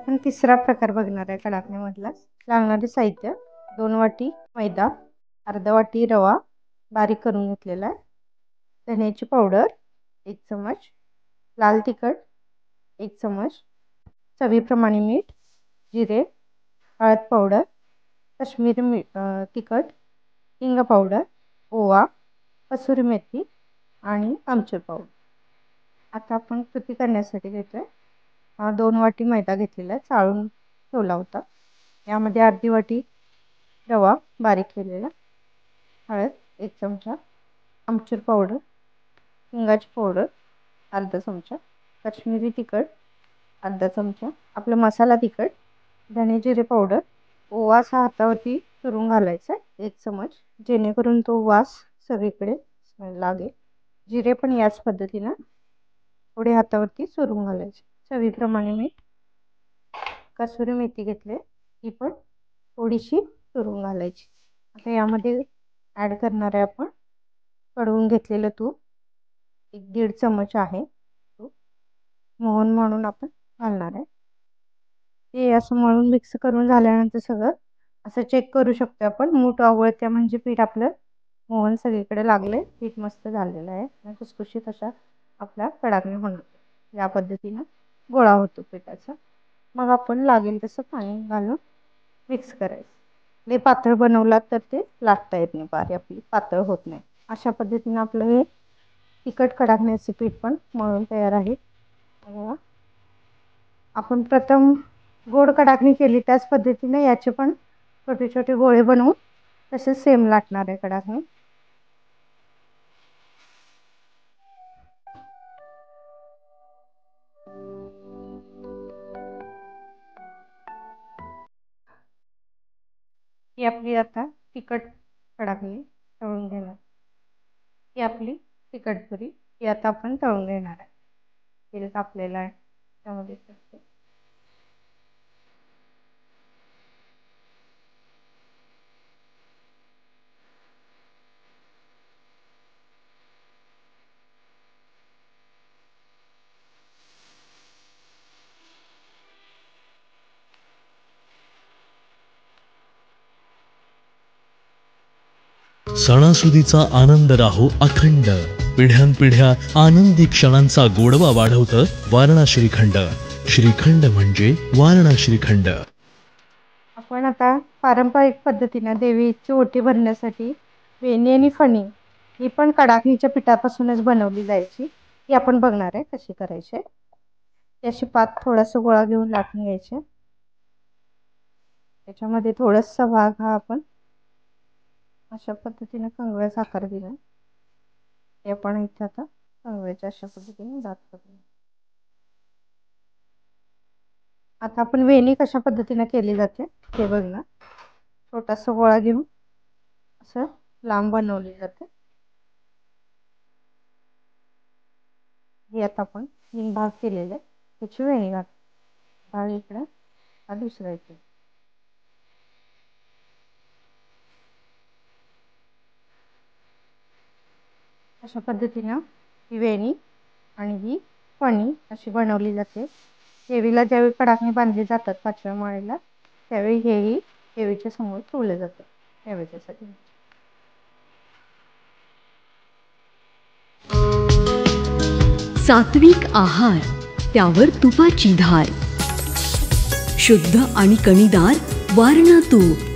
आपण तिसरा प्रकार बघणार आहे कडाकणीमधला। लागणारे साहित्य 2 वाटी मैदा, अर्धा वाटी रवा बारीक करून घेतलेला आहे, धण्याची पावडर 1 चमच, लाल तिखट 1 चमच, चवीप्रमाणे मीठ, जिरे, हळद पावडर, काश्मीरी तिखट, हिंग पावडर, ओवा, कसुरी मेथी आणि आमचूर पावडर। आता आपण कृती करण्यासाठी घेतोय 2 वाटी मैदा घेतलेला आहे, चाळून ठेवला होता। यामध्ये अर्धी वाटी रवा बारीक केलेला, हळद 1 चमचा, आमचूर पावडर, हिंगाची पावडर अर्धा चमचा, काश्मीरी तिखट अर्धा चमचा, आपला मसाला तिखट, धने जिरे पावडर, ओवा असा हातावरती चुरून घालायचा 1 चमच, जेणेकरून तो वास सगळीकडे लागेल। जिरे पण याच पद्धतीने थोडे हातावरती चुरून घालायचे। चवीप्रमाणे मीठ, कसुरी मेथी घेतले, ही पण थोडीशी चुरून घालायची। आता यामध्ये ॲड करणार आहे आपण कढवून घेतलेलं तूप, 1-1.5 चमच आहे तूप मोहन म्हणून आपण घालणार आहे। ते असं मळून मिक्स करून झाल्यानंतर सगळं असं चेक करू शकतो आपण, मूठ आवळत्या म्हणजे पीठ आपलं मोहन सगळीकडे लागले, पीठ मस्त झालेलं आहे आणि खुसखुशीत अशा आपला कडाकणी होणार। या पद्धतीने गोळा होतो पिठाचा। मग आपण लागेल तसं पाणी घालून मिक्स करायचं। लय पातळ बनवला तर ते लाटता येत नाही, पारी आपली पातळ होत नाही। अशा पद्धतीने आपलं हे तिखट कडाकण्याचे पीठ पण मळून तयार आहे। आपण प्रथम गोड कडाकणी केली त्याच पद्धतीने याचे पण छोटे छोटे गोळे बनवून तसेच सेम लाटणार आहे कडाकणी। ही आपली आता तिखट कडाकणी तळून घेणार। ही आपली तिखट पुरी ही आता आपण तळून घेणार आहे। तेल तापलेलं आहे त्यामध्ये टाकते। सणासुदीचा आनंद राहो अखंड, पिढ्यानपिढ्या आनंदी क्षणांचा गोडवा वाढवतं वारणा श्रीखंड। श्रीखंड म्हणजे वारणा श्रीखंड। आपण आता पारंपरिक पद्धतीने देवीची ओटी भरण्यासाठी वेणी आणि फणी ही पण कडाकणीच्या पिठापासूनच बनवली जायची, ही आपण बघणार आहे कशी करायची। त्याची पात थोडासा गोळा घेऊन लाटून घ्यायचे। त्याच्यामध्ये थोडासा भाग हा आपण अशा पद्धतीने कंगव्याचा आकार दिला। हे आपण इथे आता कंगव्याच्या अशा पद्धतीने दात करूया। आता आपण वेणी कशा पद्धतीने केली जाते ते बघूया। छोटासा गोळा घेऊन असं लांब बनवली जाते। हे आता आपण 3 भाग केलेले त्याची वेणी घाल, भाग इकडे हा दुसरा इकडे। अशा पद्धतीने ही वेणी आणि ही फणी अशी बनवली जाते। देवीला ज्यावेळी कडाकणी बांधली जातात 5व्या माळेला त्यावेळी हेही देवीच्या समोर ठेवले जाते नैवेद्यासाठी। सात्विक आहार, त्यावर तुपाची धार, शुद्ध आणि कणीदार वारणा तूप।